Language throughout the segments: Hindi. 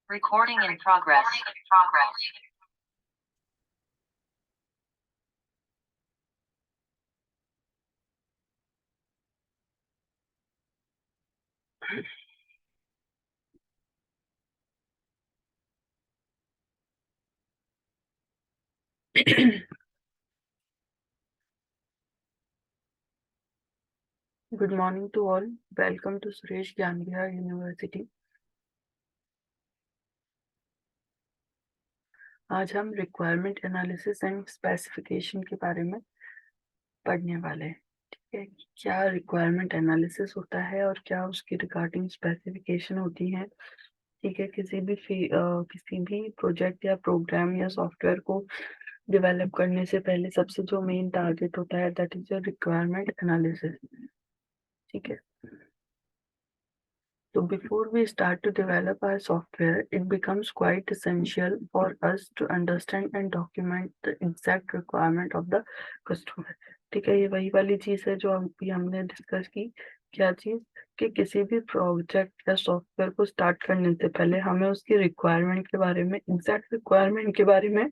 Recording in progress. Good morning to all. Welcome to Suresh Gyan Vihar University. आज हम रिक्वायरमेंट एनालिसिस एंड स्पेसिफिकेशन के बारे में पढ़ने वाले हैं। ठीक है, क्या रिक्वायरमेंट एनालिसिस होता है और क्या उसकी रिगार्डिंग स्पेसिफिकेशन होती है। ठीक है, किसी भी प्रोजेक्ट या प्रोग्राम या सॉफ्टवेयर को डेवलप करने से पहले सबसे जो मेन टारगेट होता है दैट इज रिक्वायरमेंट एनालिसिस। ठीक है, so before we start to develop our software, it becomes quite essential for us to understand and document the exact requirement of the customer. ठीक है, ये वही वाली चीज है जो अभी हमने डिस्कस की। क्या चीज कि किसी भी प्रोजेक्ट या सॉफ्टवेयर को स्टार्ट करने से पहले हमें उसकी रिक्वायरमेंट के बारे में, एग्जैक्ट रिक्वायरमेंट के बारे में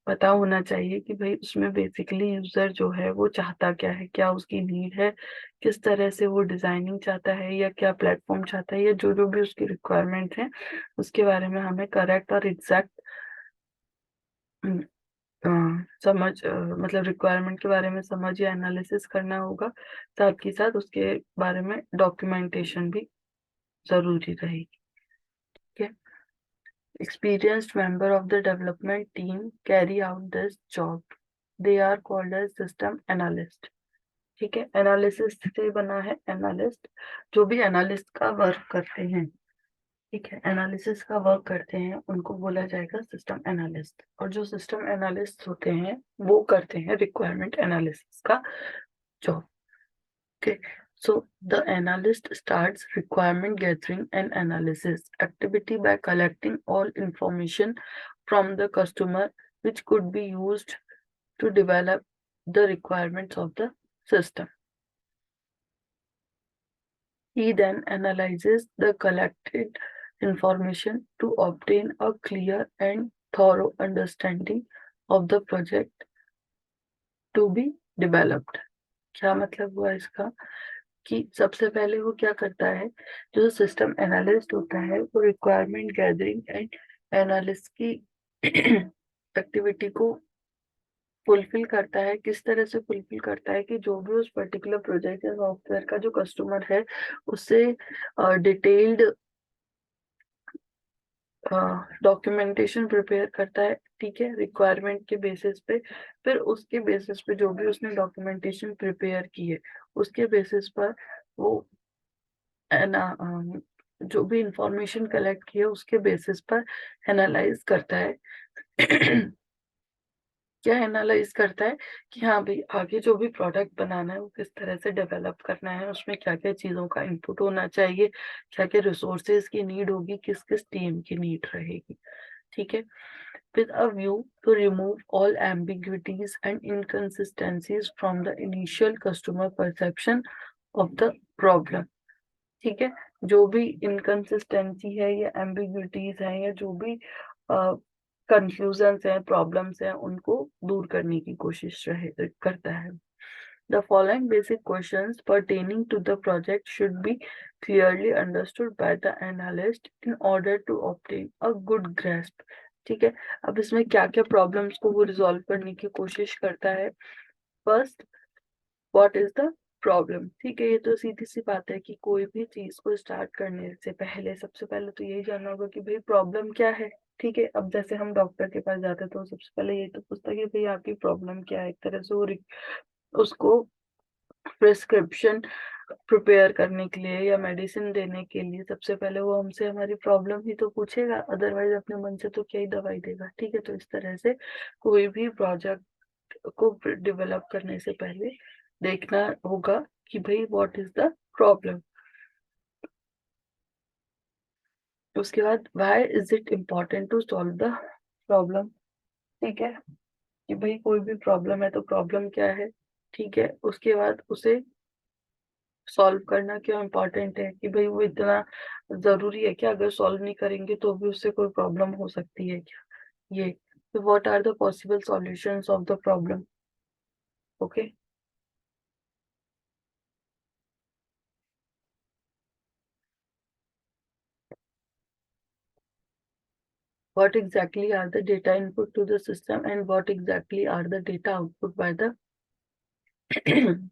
पता होना चाहिए कि भाई उसमें बेसिकली यूजर जो है वो चाहता क्या है, क्या उसकी नीड है, किस तरह से वो डिजाइनिंग चाहता है या क्या प्लेटफॉर्म चाहता है, या जो जो भी उसकी रिक्वायरमेंट है उसके बारे में हमें करेक्ट और एग्जैक्ट मतलब रिक्वायरमेंट के बारे में समझ या एनालिसिस करना होगा। साथ ही साथ उसके बारे में डॉक्यूमेंटेशन भी जरूरी रहेगी। ठीक है, experienced member of the development team carry out this job. They are called as system analyst. ठीक है, एनालिसिस से बना है एनालिस्ट, जो भी एनालिस्ट का वर्क करते हैं। ठीक है, एनालिसिस का वर्क करते हैं उनको बोला जाएगा सिस्टम एनालिस्ट, और जो सिस्टम एनालिस्ट होते हैं वो करते हैं रिक्वायरमेंट एनालिसिस का job. Okay, so the analyst starts requirement gathering and analysis activity by collecting all information from the customer which could be used to develop the requirements of the system. He then analyzes the collected information to obtain a clear and thorough understanding of the project to be developed. क्या मतलब हुआ इसका कि सबसे पहले वो क्या करता है, जो सिस्टम एनालिस्ट होता है वो रिक्वायरमेंट गैदरिंग एंड एनालिस्ट की एक्टिविटी को फुलफिल करता है। किस तरह से फुलफिल करता है कि जो भी उस पर्टिकुलर प्रोजेक्ट या सॉफ्टवेयर का जो कस्टमर है उससे डिटेल्ड डॉक्यूमेंटेशन प्रिपेयर करता है। ठीक है, रिक्वायरमेंट के बेसिस पे, फिर उसके बेसिस पे जो भी उसने डॉक्यूमेंटेशन प्रिपेयर की है उसके बेसिस पर वो जो भी इंफॉर्मेशन कलेक्ट की है उसके बेसिस पर एनालाइज करता है। क्या एनालाइज करता है कि हाँ भाई आगे जो भी प्रोडक्ट बनाना है वो किस तरह से डेवलप करना है, उसमें क्या क्या चीजों का इनपुट होना चाहिए, क्या क्या रिसोर्सेज की नीड होगी, किस किस टीम की नीड रहेगी। ठीक है, with a view to remove all ambiguities and inconsistencies from the initial customer perception of the problem. ठीक है, जो भी इनकंसिस्टेंसी है या एम्बिग्युइटीज है या जो भी कंफ्यूजन है, प्रॉब्लम्स हैं, उनको दूर करने की कोशिश करता है। The following basic questions pertaining to the project should be clearly understood by the analyst in order to obtain a good grasp. ठीक है, अब इसमें क्या क्या प्रॉब्लम्स को वो रिजॉल्व करने की कोशिश करता है। First, what is the problem. ठीक है, ये तो सीधी सी बात है कि कोई भी चीज को स्टार्ट करने से पहले सबसे पहले तो यही जानना होगा कि भाई प्रॉब्लम क्या है। ठीक है, अब जैसे हम डॉक्टर के पास जाते हैं तो सबसे पहले यही तो पूछता है कि भाई आपकी प्रॉब्लम क्या है। एक तरह से वो उसको प्रिस्क्रिप्शन प्रिपेयर करने के लिए या मेडिसिन देने के लिए सबसे पहले वो हमसे हमारी प्रॉब्लम ही तो पूछेगा, अदरवाइज अपने मन से तो क्या ही दवाई देगा। ठीक है, तो इस तरह से कोई भी प्रोजेक्ट को डेवलप करने से पहले देखना होगा कि भाई व्हाट इज द प्रॉब्लम। उसके बाद why is it important to solve the problem. ठीक है, कि भाई कोई भी प्रॉब्लम है तो प्रॉब्लम क्या है। ठीक है, उसके बाद उसे सॉल्व करना क्यों इम्पोर्टेंट है, कि भाई वो इतना जरूरी है क्या? अगर सॉल्व नहीं करेंगे तो भी उससे कोई प्रॉब्लम हो सकती है क्या? ये, what are the possible solutions of the problem? Okay, what exactly are the data input to the system and what exactly are the data output by the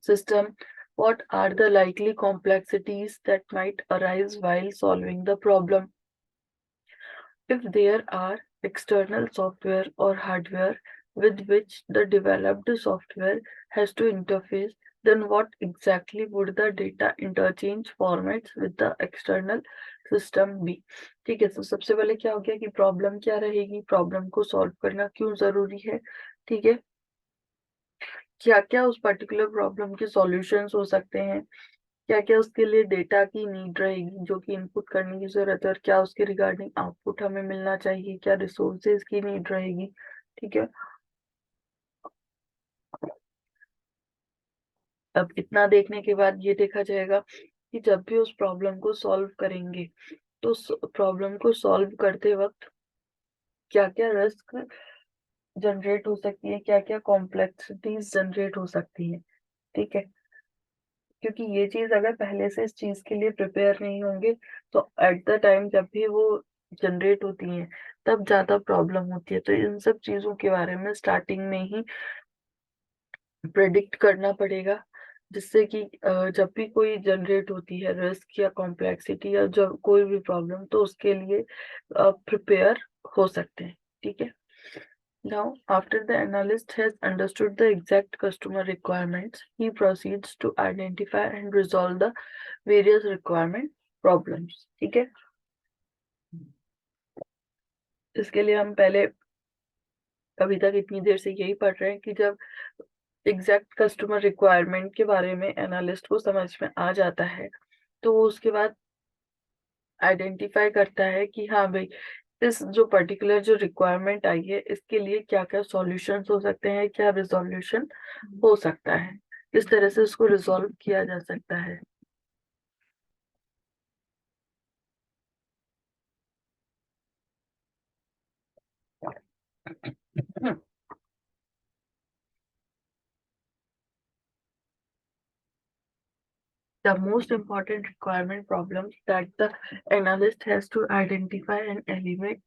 system? What are the likely complexities that might arise while solving the problem? If there are external software or hardware with which the developed software has to interface, then what exactly would the data interchange formats with the external system be? ठीक है, तो सबसे पहले क्या हो गया कि प्रॉब्लम क्या रहेगी, प्रॉब्लम को सॉल्व करना क्यों जरूरी है, ठीक है, क्या क्या उस पर्टिकुलर प्रॉब्लम के सॉल्यूशंस हो सकते हैं, क्या क्या उसके लिए डेटा की नीड रहेगी जो कि इनपुट करने की जरूरत है, और क्या उसके रिगार्डिंग आउटपुट हमें मिलना चाहिए, क्या रिसोर्सेज की नीड रहेगी, ठीक है। अब इतना देखने के बाद ये देखा जाएगा कि जब भी उस प्रॉब्लम को सॉल्व करेंगे तो उस प्रॉब्लम को सॉल्व करते वक्त क्या क्या रिस्क जनरेट हो सकती है, क्या क्या कॉम्प्लेक्सिटीज जनरेट हो सकती है, ठीक है। क्योंकि ये चीज अगर पहले से इस चीज के लिए प्रिपेयर नहीं होंगे तो एट द टाइम जब भी वो जनरेट होती हैं तब ज्यादा प्रॉब्लम होती है। तो इन सब चीजों के बारे में स्टार्टिंग में ही प्रेडिक्ट करना पड़ेगा, जिससे कि जब भी कोई जनरेट होती है रिस्क या कॉम्प्लेक्सिटी या जब कोई भी प्रॉब्लम, तो उसके लिए प्रिपेयर हो सकते हैं, ठीक है। Now, after the analyst has understood the exact customer requirements, he proceeds to identify and resolve the various requirement problems. ठीक है, इसके लिए हम पहले अभी तक इतनी देर से यही पढ़ रहे हैं कि जब एग्जैक्ट कस्टमर रिक्वायरमेंट के बारे में एनालिस्ट को समझ में आ जाता है तो वो उसके बाद आइडेंटिफाई करता है कि हाँ भाई, इस जो पर्टिकुलर जो रिक्वायरमेंट आई है इसके लिए क्या क्या सॉल्यूशंस हो सकते हैं, क्या रिजोल्यूशन हो सकता है, किस तरह से उसको रिजॉल्व किया जा सकता है। The most important requirement problems that the analyst has to identify and eliminate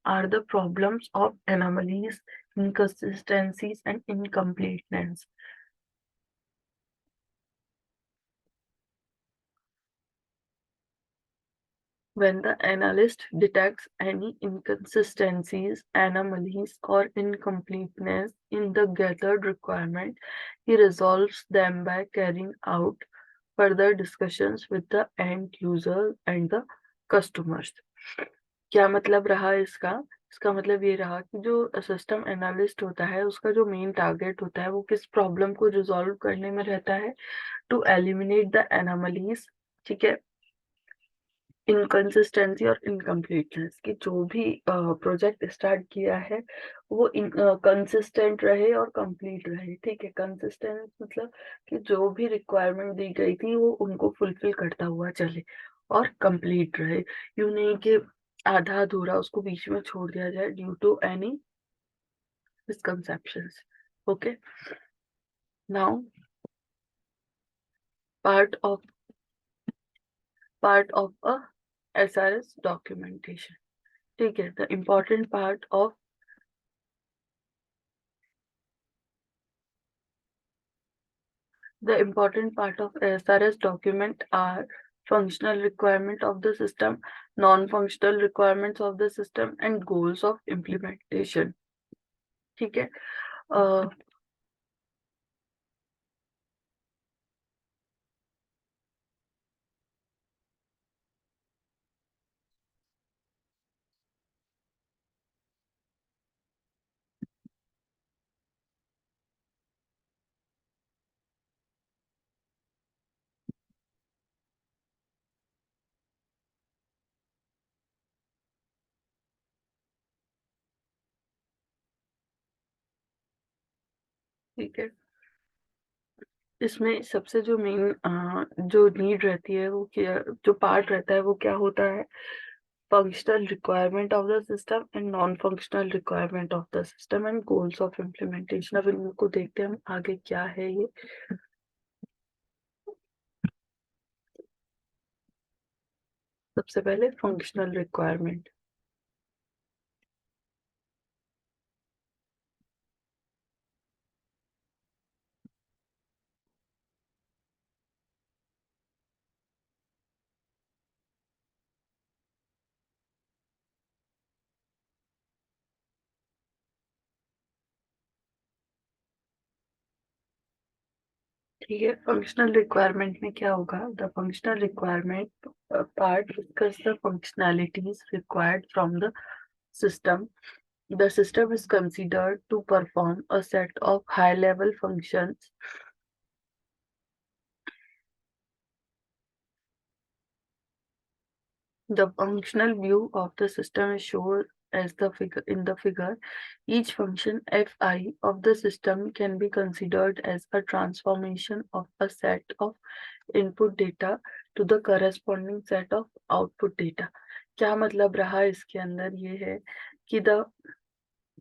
are the problems of anomalies, inconsistencies, and incompleteness. When the analyst detects any inconsistencies, anomalies, or incompleteness in the gathered requirement, he resolves them by carrying out further discussions with the end user and the customers. क्या मतलब रहा इसका? इसका मतलब ये रहा कि जो सिस्टम एनालिस्ट होता है उसका जो मेन टारगेट होता है वो किस प्रॉब्लम को रिजॉल्व करने में रहता है, टू एलिमिनेट द एनोमलीज, ठीक है, इनकंसिस्टेंसी और इनकम्प्लीटनेस, कि जो भी प्रोजेक्ट स्टार्ट किया है वो कंसिस्टेंट रहे और कंप्लीट रहे, ठीक है। कंसिस्टेंट मतलब कि जो भी रिक्वायरमेंट दी गई थी वो उनको फुलफिल करता हुआ चले, और कंप्लीट रहे, यूं नहीं कि आधा अधूरा उसको बीच में छोड़ दिया जाए due to any misconceptions. Okay, now part of part of a SRS documentation, ठीक है। The important part of The important part of SRS document are functional requirement of the system, non-functional requirements of the system, and goals of implementation. ठीक है, ठीक है। इसमें सबसे जो मेन जो नीड रहती है वो क्या, जो पार्ट रहता है वो क्या होता है, functional requirement of the system and non-functional requirement of the system and goals of implementation। अब इनको देखते हैं हम आगे क्या है ये। सबसे पहले फंक्शनल रिक्वायरमेंट। ठीक है, फंक्शनल रिक्वायरमेंट में क्या होगा, the functional requirement part discuss the functionalities required from the system। The system is considered to perform a set of high-level functions। The functional view of the system is shown as the figure in the figure। Each function fi of the system can be considered as a transformation of a set of input data to the corresponding set of output data। क्या मतलब रहा इसके अंदर ये है कि the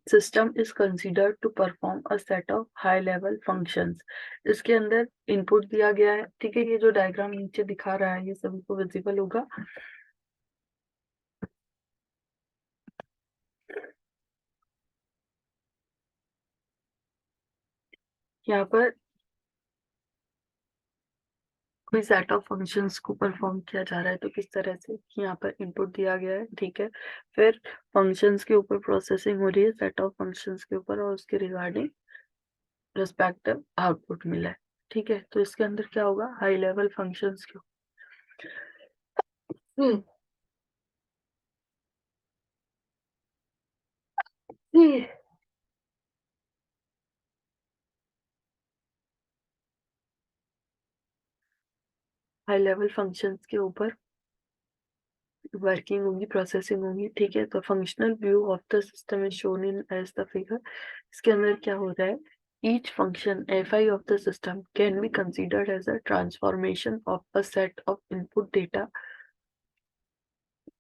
system is considered to perform a set of high level functions। इसके अंदर इनपुट दिया गया है, ठीक है, ये जो डायग्राम नीचे दिखा रहा है ये सभी को विजिबल होगा। यहाँ पर कोई सेट ऑफ फंक्शंस को परफॉर्म किया जा रहा है, तो किस तरह से कि यहाँ पर इनपुट दिया गया है, ठीक है, फिर फंक्शंस के ऊपर प्रोसेसिंग हो रही है सेट ऑफ फंक्शंस के ऊपर और उसके रिगार्डिंग रिस्पेक्टिव आउटपुट मिला है, ठीक है। तो इसके अंदर क्या होगा, हाई लेवल फंक्शंस के हाई लेवल फंक्शंस के ऊपर वर्किंग होगी, प्रोसेसिंग होगी, ठीक है। तो functional view of the system is shown in as the figure. इसके अंदर क्या हो रहा है, each function fi of the system can be considered as a transformation of a set of input data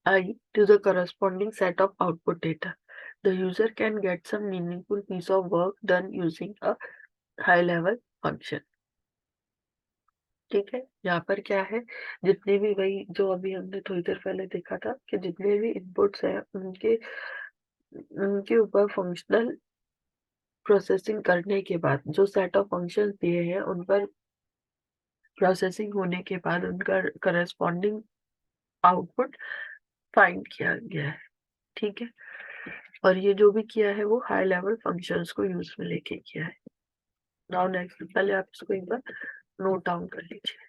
I to the corresponding set of output data। The user can get some meaningful piece of work done using a high level function। ठीक है, यहाँ पर क्या है, जितने भी, वही जो अभी हमने थोड़ी देर पहले देखा था कि जितने भी इनपुट्स हैं उनके उनके ऊपर फंक्शनल प्रोसेसिंग करने के बाद जो सेट ऑफ फंक्शंस दिए हैं उन पर प्रोसेसिंग होने के बाद उनका करस्पॉन्डिंग आउटपुट फाइंड किया गया है, ठीक है। और ये जो भी किया है वो हाई लेवल फंक्शंस को यूज में लेके किया है। नाउ नेक्स्ट, पहले आप इसको एक बार नोट डाउन कर लीजिए।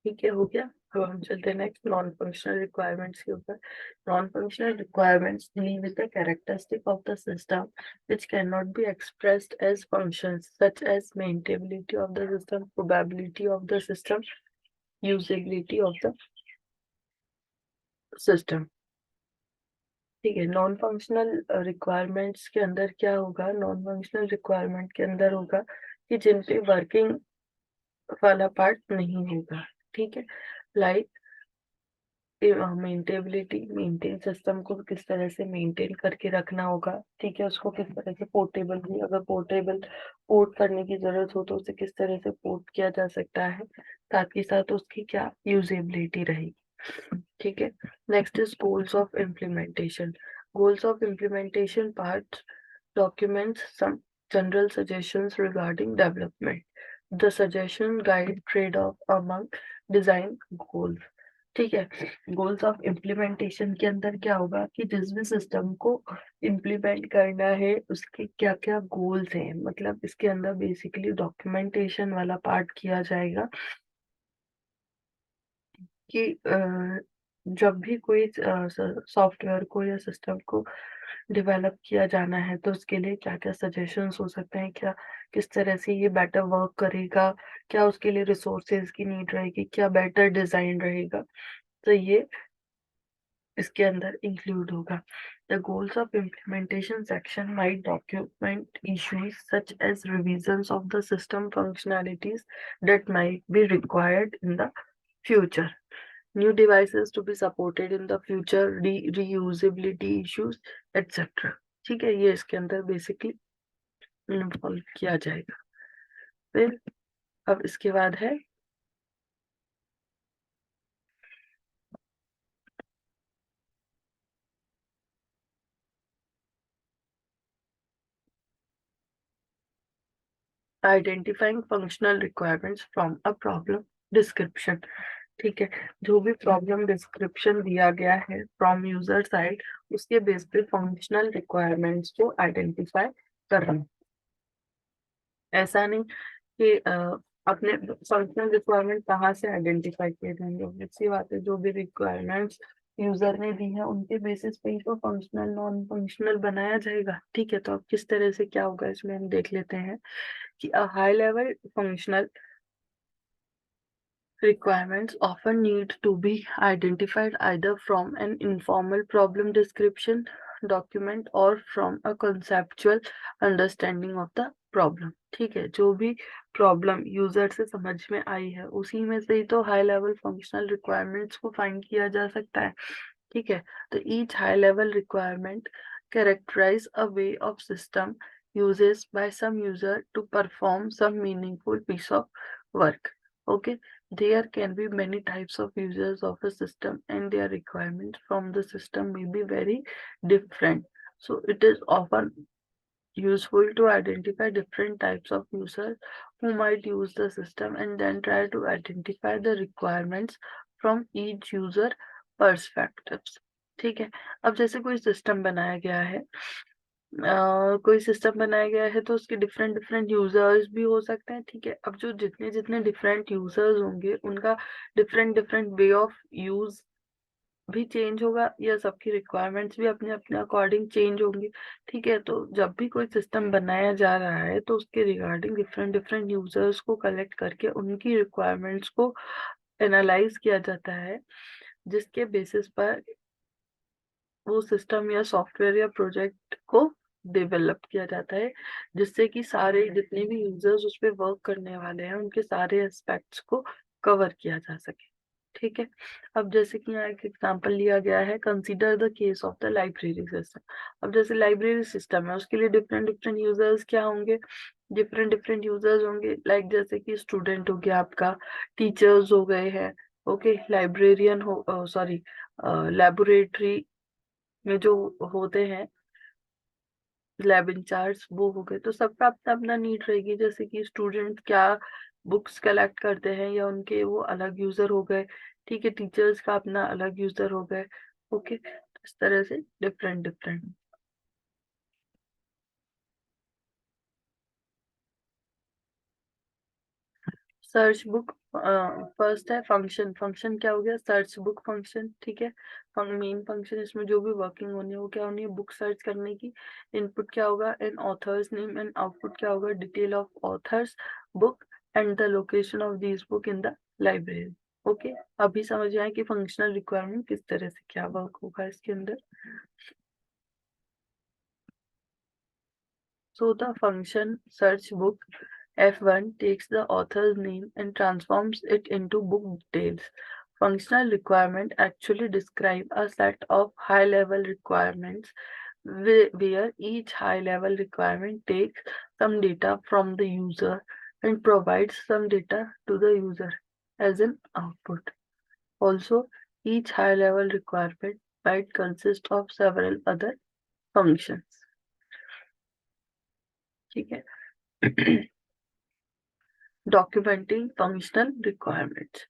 ठीक है, हो गया। अब हम चलते हैं नेक्स्ट नॉन फंक्शनल रिक्वायरमेंट्स के ऊपर। Non functional requirements deal with the characteristic of the system which cannot be expressed as functions such as maintainability of the system, probability of the system, usability of the system। ठीक है, नॉन फंक्शनल रिक्वायरमेंट्स के अंदर क्या होगा, नॉन फंक्शनल रिक्वायरमेंट के अंदर होगा कि जिन पे वर्किंग वाला पार्ट नहीं होगा। ठीक है, लाइक मेंटेबिलिटी, मेंटेन सिस्टम को किस तरह से मेंटेन करके रखना होगा। ठीक है, उसको किस तरह से पोर्टेबल भी, अगर पोर्टेबल पोर्ट करने की जरूरत हो तो उसे किस तरह से पोर्ट किया जा सकता है, साथ ही साथ उसकी क्या यूजेबिलिटी रहेगी। ठीक है, next is goals of implementation. Goals of implementation part documents some general suggestions regarding development. The suggestion guide trade-off among design goals। ठीक है, गोल्स ऑफ इम्प्लीमेंटेशन के अंदर क्या होगा कि जिस भी सिस्टम को इम्प्लीमेंट करना है उसके क्या क्या गोल्स हैं, मतलब इसके अंदर बेसिकली डॉक्यूमेंटेशन वाला पार्ट किया जाएगा कि जब भी कोई सॉफ्टवेयर को या सिस्टम को डेवलप किया जाना है तो उसके लिए क्या क्या सजेशंस हो सकते हैं, क्या किस तरह से ये बेटर वर्क करेगा, क्या उसके लिए रिसोर्सेज की नीड रहेगी, क्या बेटर डिजाइन रहेगा, तो ये इसके अंदर इंक्लूड होगा। The goals of implementation section might document issues such as revisions of the system functionalities that might be required in the future, new devices to be supported in the future, reusability issues, etc। ठीक है, ये इसके अंदर बेसिकली इन्वॉल्व किया जाएगा। फिर अब इसके बाद है identifying functional requirements from a problem description. ठीक है, जो भी प्रॉब्लम डिस्क्रिप्शन दिया गया है फ्रॉम यूजर साइड, उसके बेस पे फंक्शनल रिक्वायरमेंट्स को आइडेंटिफाई करना। ऐसा नहीं कि अपने फंक्शनल रिक्वायरमेंट कहाँ से आइडेंटिफाई किए जाएंगे, obvious बात है, जो भी रिक्वायरमेंट्स यूजर ने दी है उनके बेसिस पे ही तो फंक्शनल नॉन फंक्शनल बनाया जाएगा। ठीक है, तो अब किस तरह से क्या होगा इसमें हम देख लेते हैं कि a high level functional requirements often need to be identified either from an informal problem description document or from a conceptual understanding of the problem। ठीक है, जो भी प्रॉब्लम यूजर से समझ में आई है उसी में से ही तो हाई लेवल फंक्शनल रिक्वायरमेंट्स को फाइंड किया जा सकता है। ठीक है, तो each high level requirement characterize a way of system uses by some user to perform some meaningful piece of work। Okay, there can be many types of users of a system and their requirements from the system may be very different, so it is often useful to identify different types of users who might use the system and then try to identify the requirements from each user perspectives। ठीक है, अब जैसे कोई सिस्टम बनाया गया है, कोई सिस्टम बनाया गया है तो उसके डिफरेंट डिफरेंट यूजर्स भी हो सकते हैं। ठीक है, अब जो जितने जितने डिफरेंट यूजर्स होंगे उनका different different way of use भी चेंज होगा, या सबकी रिक्वायरमेंट्स भी अपने अपने अकॉर्डिंग चेंज होंगी। ठीक है, तो जब भी कोई सिस्टम बनाया जा रहा है तो उसके रिगार्डिंग डिफरेंट डिफरेंट यूजर्स को कलेक्ट करके उनकी रिक्वायरमेंट्स को एनालाइज किया जाता है, जिसके बेसिस पर वो सिस्टम या सॉफ्टवेयर या प्रोजेक्ट को डेवलप किया जाता है, जिससे कि सारे जितने भी यूजर्स उस पर वर्क करने वाले हैं उनके सारे एस्पेक्ट्स को कवर किया जा सके। ठीक है, अब जैसे कि यहाँ एक एग्जांपल लिया गया है, consider the case of the library system. अब जैसे लाइब्रेरी सिस्टम है उसके लिए डिफरेंट डिफरेंट यूजर्स क्या होंगे, डिफरेंट डिफरेंट यूजर्स होंगे, लाइक जैसे कि स्टूडेंट हो गया आपका, टीचर्स हो गए हैं, ओके, लाइब्रेरियन हो, सॉरी, लेबोरेटरी में जो होते हैं लैब इंचार्ज वो हो गए, तो सबका अपना अपना नीड रहेगी। जैसे कि स्टूडेंट क्या बुक्स कलेक्ट करते हैं या उनके वो अलग यूजर हो गए। ठीक है, टीचर्स का अपना अलग यूजर हो गए। ओके, इस तरह से different different. Search book first है फंक्शन। फंक्शन क्या हो गया? सर्च बुक फंक्शन, ठीक है। मेन फंक्शन इसमें जो भी वर्किंग होनी है वो क्या होनी है? बुक सर्च करने की। इनपुट क्या होगा? An author's name. And output क्या होगा? Detail of author's book and the location of this book in the library. Okay, अभी समझ आए कि फंक्शनल रिक्वायरमेंट किस तरह से क्या वर्क होगा इसके अंदर। So the function search book F1 takes the author's name and transforms it into book details. Functional requirement actually describe a set of high-level requirements where each high-level requirement takes some data from the user and provides some data to the user as an output. Also, each high-level requirement might consist of several other functions. ठीक है। Documenting functional requirements.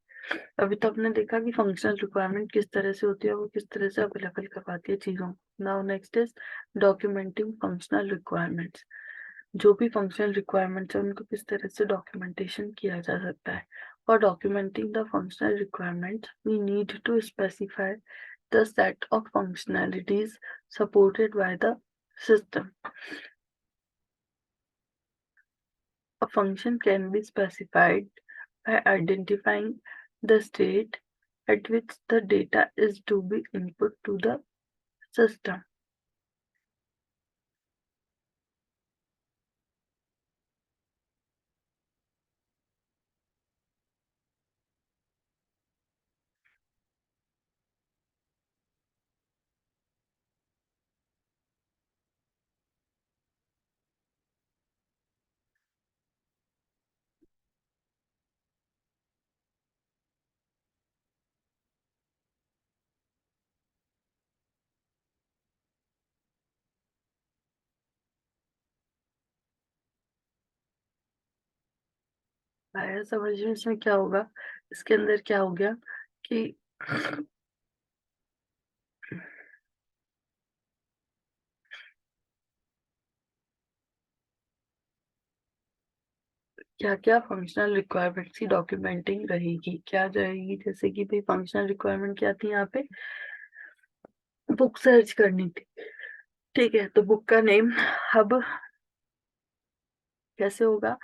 अभी तो आपने देखा कि फंक्शनल रिक्वायरमेंट किस तरह से होती है, वो किस तरह से अवेलेबल करवाती है चीजों को। Now next is documenting functional requirements. जो भी फंक्शनल रिक्वायरमेंट्स है उनको किस तरह से डॉक्यूमेंटेशन किया जा सकता है। For documenting the functional requirements we need to specify the set of functionalities supported by the system. A function can be specified by identifying the state at which the data is to be input to the system. आया समझ में इसमें क्या होगा? इसके अंदर क्या हो गया कि क्या क्या फंक्शनल रिक्वायरमेंट्स की डॉक्यूमेंटिंग रहेगी, क्या जाएगी। जैसे कि भाई फंक्शनल रिक्वायरमेंट क्या थी यहाँ पे? बुक सर्च करनी थी, ठीक है। तो बुक का नेम अब कैसे होगा?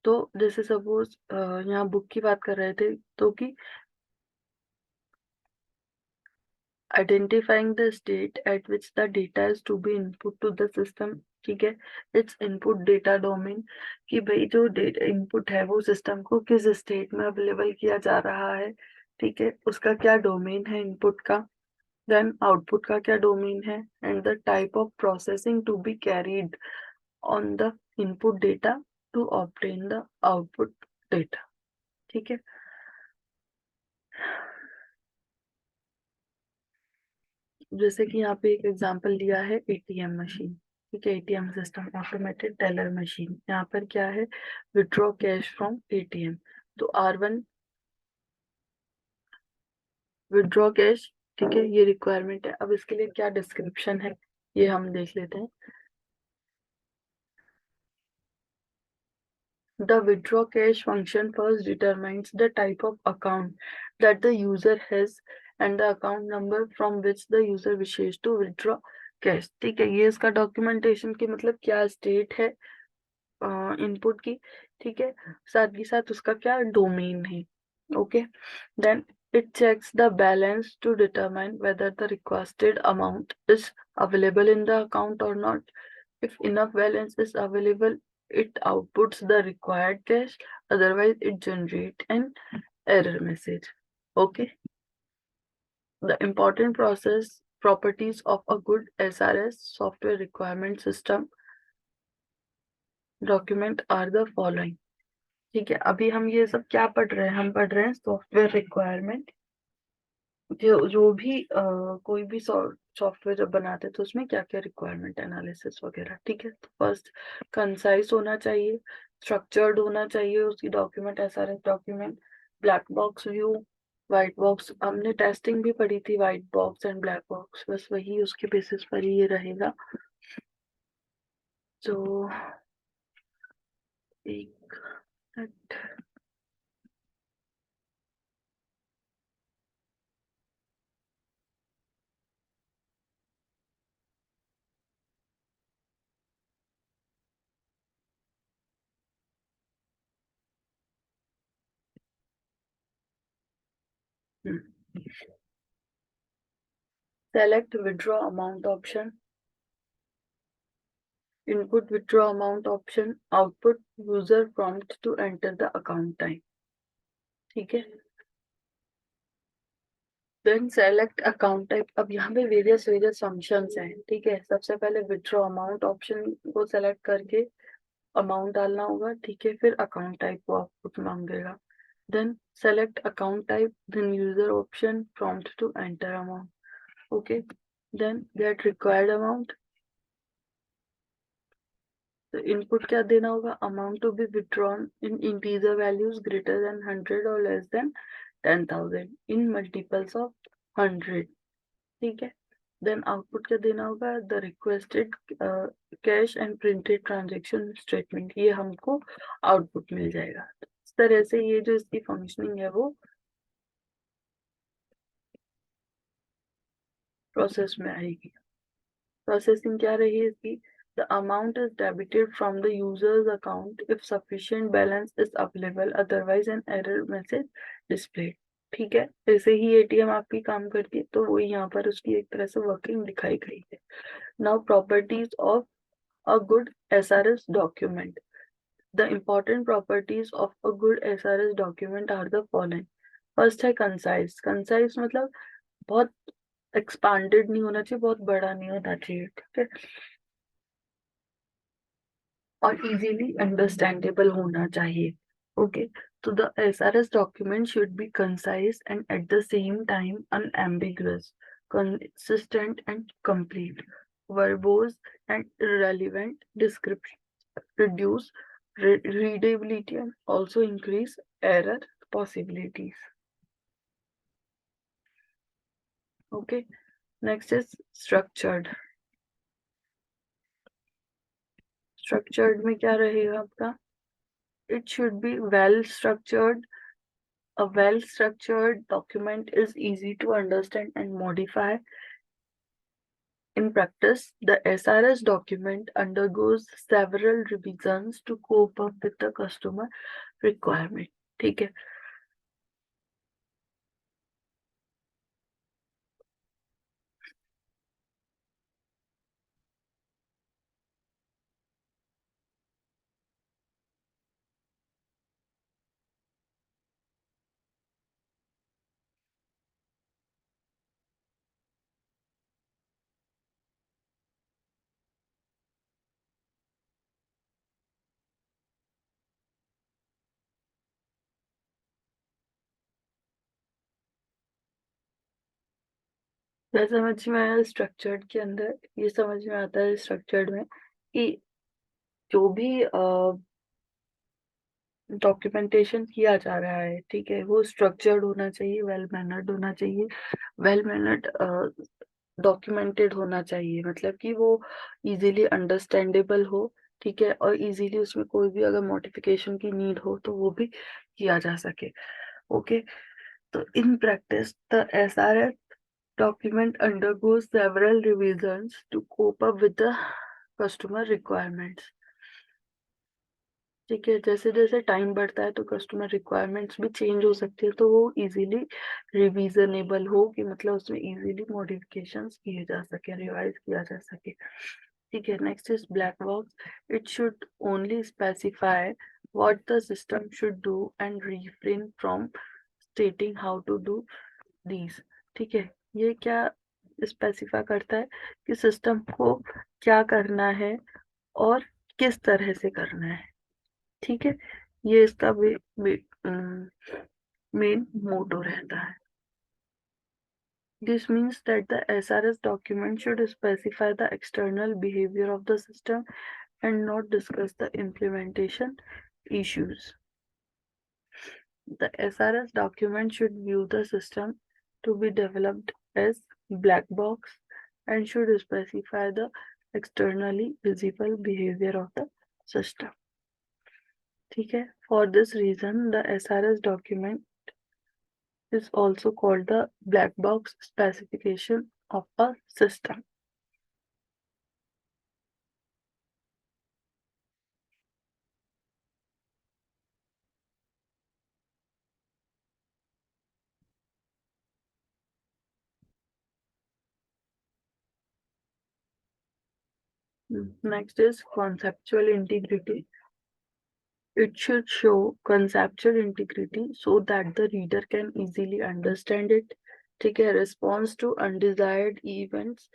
तो जैसे सपोज यहाँ बुक की बात कर रहे थे तो कि identifying the state at which the data is to be input to the system, ठीक है। इट्स इनपुट डेटा डोमेन, कि भाई जो डेटा इनपुट है वो सिस्टम को किस स्टेट में अवेलेबल किया जा रहा है, ठीक है। उसका क्या डोमेन है इनपुट का। देन आउटपुट का क्या डोमेन है। And the type of processing to be carried on the input data to obtain the output data, ठीक है। जैसे कि यहाँ पे एक एग्जांपल लिया है एटीएम मशीन, ठीक है। ATM system automated teller machine. यहाँ पर क्या है? Withdraw cash from ATM. तो R1 विड्रॉ कैश, ठीक है, ये रिक्वायरमेंट है। अब इसके लिए क्या डिस्क्रिप्शन है ये हम देख लेते हैं। The withdraw cash function first determines the type of account that the user has and the account number from which the user wishes to withdraw cash, ठीक है। ये इसका डॉक्यूमेंटेशन की मतलब क्या स्टेट है इनपुट की, ठीक है। साथ ही साथ उसका क्या डोमेन है, okay. Then it checks the balance to determine whether the requested amount is available in the account or not. If enough balance is available, it outputs the required cash, otherwise it generates an error message. Okay. The important process properties of a good SRS software requirement system document are the following. ठीक है, अभी हम ये सब क्या पढ़ रहे हैं? हम पढ़ रहे हैं सॉफ्टवेयर रिक्वायरमेंट। जो भी कोई भी सॉफ्टवेयर जब बनाते हैं तो उसमें क्या क्या रिक्वायरमेंट एनालिसिस वगैरह, ठीक है। तो फर्स्ट कंसाइज होना चाहिए, स्ट्रक्चर्ड होना चाहिए उसकी document, SRS document. Black box view, white box, हमने टेस्टिंग भी पढ़ी थी, white box and black box, बस वही उसके बेसिस पर ही ये रहेगा। तो एक minute. Select withdraw amount option, input withdraw amount option, output user prompt to enter the account time. ठीक है, देन सेलेक्ट अकाउंट टाइप. अब यहाँ पे वेरियस फंक्शंस हैं. ठीक है, सबसे पहले विथड्रॉ अमाउंट ऑप्शन को सेलेक्ट करके अमाउंट डालना होगा. ठीक है, फिर अकाउंट टाइप को आउटपुट मांगेगा. Then select account type, then user option, prompt to enter amount. Okay, then get required amount. तो इनपुट क्या देना होगा, amount to be withdrawn in integer values greater than 100 और less than 10,000 in multiples of 100. ठीक है, देन आउटपुट क्या देना होगा, the requested cash and printed transaction statement. ये हमको आउटपुट मिल जाएगा. इस तरह से ये जो इसकी फंक्शनिंग है वो प्रोसेस में आएगी. प्रोसेसिंग क्या रही है इसकी, the amount is debited from the users account if sufficient balance is available, otherwise an error message display. ठीक है, जैसे ही एटीएम आपकी काम करती है तो वो यहाँ पर उसकी एक तरह से वर्किंग दिखाई गई है. Now properties of a good SRS document. The important properties of a good SRS document are the following. First है concise. Concise मतलब बहुत expanded नहीं होना चाहिए, बहुत बड़ा नहीं होना चाहिए. ठीक है, और easily understandable होना चाहिए. Okay, so the SRS document should be concise and at the same time unambiguous, consistent and complete. Verbose and relevant description reduce readability and also increase error possibilities. Okay, next is structured. Structured में क्या रहेगा आपका, it should be well structured. A well structured document is easy to understand and modify. In practice, the SRS document undergoes several revisions to cope up with the customer requirement. ठीक है, क्या समझ में आया स्ट्रक्चर्ड के अंदर, ये समझ में आता है स्ट्रक्चर्ड में कि जो भी डॉक्यूमेंटेशन किया जा रहा है, ठीक है, वो स्ट्रक्चर्ड होना चाहिए, वेल मैनर्ड होना चाहिए. वेल मैनर्ड डॉक्यूमेंटेड होना चाहिए, मतलब कि वो इजीली अंडरस्टैंडेबल हो. ठीक है, और इजीली उसमें कोई भी अगर मॉडिफिकेशन की नीड हो तो वो भी किया जा सके. ओके, तो in practice the SRS document undergoes several revisions to cope up with the customer requirements. ठीक है, जैसे जैसे टाइम बढ़ता है तो कस्टमर रिक्वायरमेंट्स भी चेंज हो सकती है, तो वो इजीली रिविजनेबल हो, कि मतलब उसमें इजीली मॉडिफिकेशंस किए जा सके, रिवाइज किया जा सके. ठीक है, next is black box. It should only specify what the system should do and refrain from stating how to do these. ठीक है, ये क्या स्पेसिफाई करता है कि सिस्टम को क्या करना है और किस तरह से करना है. ठीक है, ये इसका मेन मोटो रहता है. This means that the SRS document should specify the external behavior of the system and not discuss the implementation issues. The SRS document should view the system to be developed as black box and should specify the externally visible behavior of the system. ठीक है, for this reason the SRS document is also called the black box specification of a system. Next is conceptual integrity. It should show conceptual integrity so that the reader can easily understand it. Take a response to undesired events.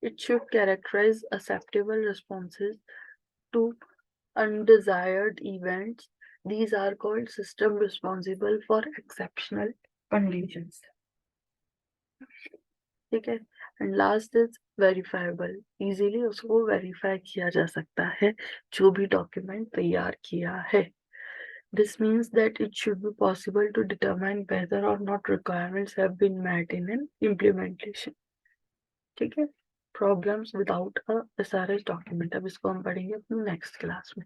It should characterize acceptable responses to undesired events. These are called system responsible for exceptional conditions. ठीक है. And last is verifiable. Easily उसको वेरीफाई किया जा सकता है जो भी डॉक्यूमेंट तैयार किया है. This means that it should be possible to determine whether or not requirements have been met in an implementation. ठीक है. Problems without a SRS document. अब इसको हम पढ़ेंगे अपनी नेक्स्ट क्लास में.